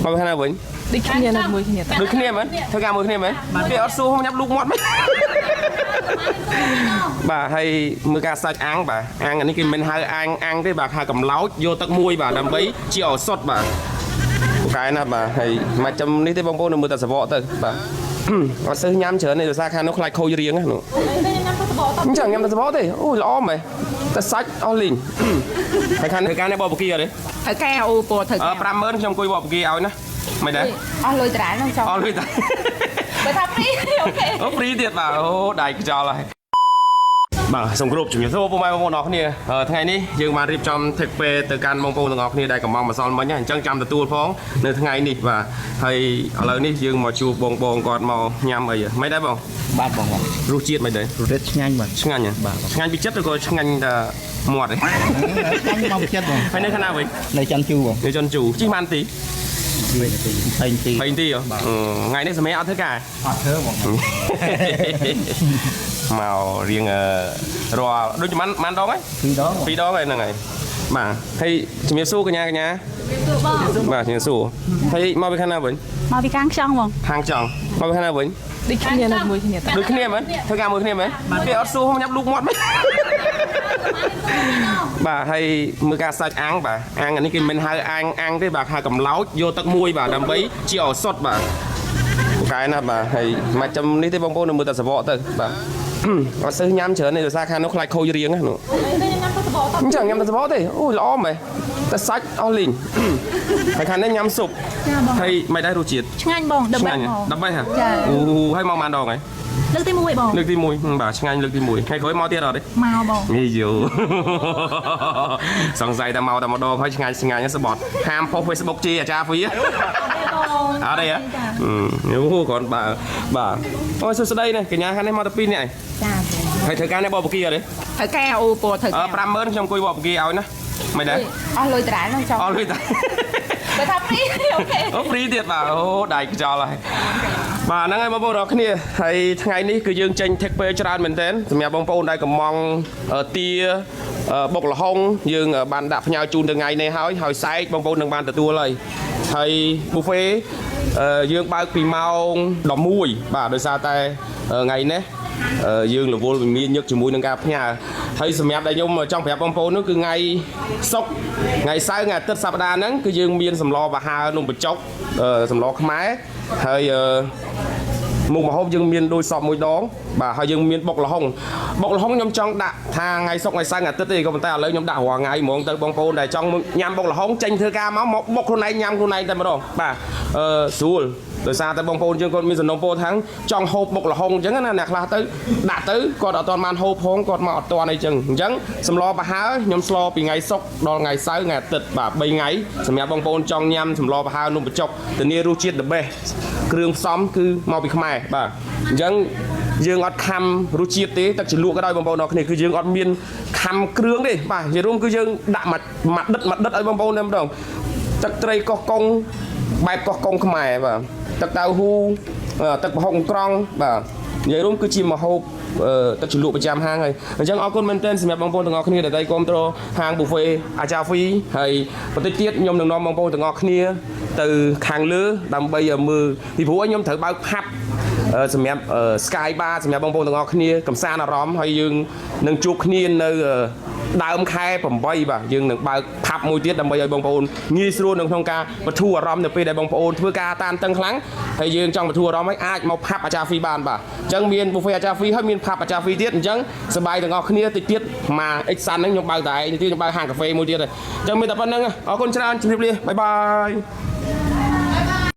មកខាងណាវិញ ដូចគ្នានៅមួយគ្នា ដូចគ្នាមែនធ្វើការមួយគ្នាមែនគេអត់សួរខ្ញុំញ៉ាំលូកមាត់មែនបាទហើយមើលការសាច់អាំងបាទអាំងនេះគេមិនហៅអាំងទេបាទហៅកំឡោចយកទឹកមួយបាទដើម្បីជាឱសថបាទពូកែណាបាទហើយមកចំនេះទេបងប្អូនមើលតែសបកទៅបាទអត់សូវញ៉ាំច្រើនទេដោយសារខាងនោះខ្លាចខូចរៀងហ្នឹងអញ្ចឹងញ៉ាំតែសបកទេអូយល្អមែនតែសាច់អស់លីងហើយខាងធ្វើការនេះបបគីអត់ទេ ត្រូវការអូពណ៌ត្រូវការ 50000ខ្ញុំអង្គុយបបគីឲ្យណាមិនដែរ អស់លុយតារានឹងចង់ អស់លុយតា បើថាហ្វ្រីអូខេ អូហ្វ្រីទៀតបាទអូដៃខ្យល់ហើយបាទសូមគោរពជំរាបសួរពុកម៉ែបងប្អូនទាំងអស់គ្នាថ្ងៃនេះយើងបានរៀបចំថេកពេលទៅកាន់បងប្អូនទាំងអស់គ្នាដែលកំងម្សិលមិញអញ្ចឹងចាំទទួលផងនៅថ្ងៃនេះបាទហើយឥឡូវនេះយើងមកជួបបងគាត់មកញ៉ាំអីមិនដែរបងបាទបងរសជាតិមិនដែររសជាតិឆ្ងាញ់បាទឆ្ងាញ់បាទឆ្ងាញ់ពីចិត្តឬក៏ឆ្ងាញ់តែមាត់ទេឆ្ងាញ់មកពីចិត្តបងហើយនៅខាងណាវិញនៅច័ន្ទជូបងនៅច័ន្ទជូជិះបានទី20ទីថ្ងៃនេះសម្រាប់អត់ធ្វើការអត់ធ្វើបងមករៀងរាល់ដូចប៉ុន្មានដងហើយ2ដងហើយហ្នឹងហើយបាទហើយជំរាបសួរកញ្ញាបាទជំរាបសួរហើយមកពីខាងណាវិញមកពីខាងខ្ចង់បងខាងចង់មកពីខាងណាវិញ ដូចគ្នានៅមួយគ្នា ដូចគ្នាមែនធ្វើការមួយគ្នាមែនគេអត់សួរខ្ញុំញ៉ាំលូកមាត់មែនបាទហើយមើលការសាច់អាំងបាទអាំងនេះគេមិនហៅអាំងទេបាទហៅកំឡោចយកទឹកមួយបាទដើម្បីជាឱសថបាទពូកែណាបាទហើយមកចំនេះទេបងប្អូនមើលតែសបកទៅបាទអត់សូវញ៉ាំច្រើនទេដោយសារខាងនោះខ្លាចខូចរៀងហ្នឹងអញ្ចឹងញ៉ាំតែសបកទេអូយល្អមែនតែសាច់អស់លីងហើយខាងនេះញ៉ាំស៊ុបហើយមិនដែររសជាតិ ឆ្ងាញ់បង13បង 13ហ៎អូហើយមកបានដងហើយលើកទី1បងលើកទី1បាទឆ្ងាញ់លើកទី1ថ្ងៃក្រោយមកទៀតអត់ទេមកបងនេះយូសង្ស័យតែមកតែម្ដងហើយឆ្ងាញ់ស្បត់ហាមផុស Facebook ជាអាចារ្យហ្វីអត់ទេយូគ្រាន់បាទអូយសួស្ដីនេះកញ្ញាខាងនេះមកតែ2នាក់ហើយហើយធ្វើការនេះបបគីអត់ទេត្រូវការអូពណ៌ត្រូវការ 50000ខ្ញុំអង្គុយបបគីឲ្យណាមិនដែរ អស់លុយតារានឹងចង់ អស់លុយតា បើថាហ្វ្រីអូខេ អូហ្វ្រីទៀតបាទអូដៃខ្យល់ហើយបាទហ្នឹងហើយបងប្អូនទាំងគ្នាហើយថ្ងៃនេះគឺយើងចេញថេកពេលច្រើនមែនទែនសម្រាប់បងប្អូនដែលកំងទាបុកលហុងយើងបានដាក់ផ្ញើជូនទៅថ្ងៃនេះហើយសែកបងប្អូននឹងបានទទួលហើយ buffet យើងបើកពីម៉ោង11បាទដោយសារតែថ្ងៃនេះយើងរវល់វិមានញឹកជាមួយនឹងការផ្ញើហើយសម្រាប់ដែលខ្ញុំចង់ប្រាប់បងប្អូននោះគឺថ្ងៃសុក្រថ្ងៃសៅរ៍ថ្ងៃអាទិត្យសប្តាហ៍ហ្នឹងគឺយើងមានសម្លបាហើនំបញ្ចុកសម្លខ្មែរហើយមុខម្ហូបយើងមានដូចសពមួយដងបាទហើយយើងមានបុកលហុងខ្ញុំចង់ដាក់ថាថ្ងៃសុក្រថ្ងៃសៅរ៍ថ្ងៃអាទិត្យទេក៏ប៉ុន្តែឥឡូវខ្ញុំដាក់រាល់ថ្ងៃហ្មងទៅបងប្អូនដែលចង់ញ៉ាំបុកលហុងចេញធ្វើការមកបុកខ្លួនឯងញ៉ាំខ្លួនឯងតែម្ដងបាទស្រួលដោយសារតែបងប្អូនយើងគាត់មានសំណុំពរថាចង់ហូបបុកលហុងអញ្ចឹងណាអ្នកខ្លះទៅដាក់ទៅគាត់អត់ទាន់បានហូបផងគាត់មកអត់ទាន់អីចឹងអញ្ចឹងសម្លបាហើខ្ញុំស្លពីថ្ងៃសុក្រដល់ថ្ងៃសៅរ៍ថ្ងៃអាទិត្យបាទ3ថ្ងៃសម្រាប់បងប្អូនចង់ញ៉ាំសម្លបាហើនំបញ្ចុកធានារសជាតិ the best គ្រឿងផ្សំគឺមកពីខ្មែរបាទអញ្ចឹងយើងអត់ខំរសជាតិទេទឹកជ្រលក់ក៏ដោយបងប្អូនអរគ្នាគឺយើងអត់មានខំគ្រឿងទេបាទជារួមគឺយើងដាក់មួយដិតឲ្យបងប្អូនតែម្ដងទឹកត្រីកោះកុងបែបកោះកុងខ្មែរបាទទឹកតៅហ៊ូទឹកប្រហុកក្រង់បាទនិយាយរួមគឺជាម្ហូបទឹកជ្រលក់ប្រចាំហាងហើយអញ្ចឹងអរគុណមែនទែនសម្រាប់បងប្អូនទាំងអស់គ្នាដែលគ្រប់គ្រងហាង buffet អាចារ្យហ្វីហើយបន្តិចទៀតខ្ញុំនឹងនាំបងប្អូនទាំងអស់គ្នាទៅខាងលើដើម្បីមើលពីព្រោះខ្ញុំត្រូវបើកផាប់សម្រាប់ Sky Bar សម្រាប់បងប្អូនទាំងអស់គ្នាកំសាន្តអារម្មណ៍ហើយយើងនឹងជួបគ្នានៅដើមខែ8បាទយើងនឹងបើកផាប់មួយទៀតដើម្បីឲ្យបងប្អូនងាយស្រួលនៅក្នុងការបន្ធូរអារម្មណ៍នៅពេលដែលបងប្អូនធ្វើការតានតឹងខ្លាំងហើយយើងចង់បន្ធូរអារម្មណ៍ឲ្យអាចមកផាប់អាចារ្យហ្វីបានបាទអញ្ចឹងមាន buffet អាចារ្យហ្វីហើយមានផាប់អាចារ្យហ្វីទៀតអញ្ចឹងសប្បាយទាំងអស់គ្នាតិចទៀតមកអិចសាន់ហ្នឹងខ្ញុំបើកតែឯងទៀតខ្ញុំបើកហាងកាហ្វេមួយទៀតហើយអញ្ចឹងមានតែប៉ុណ្្នឹងអរគុណច្រើនជម្រាបលាបាយបាយ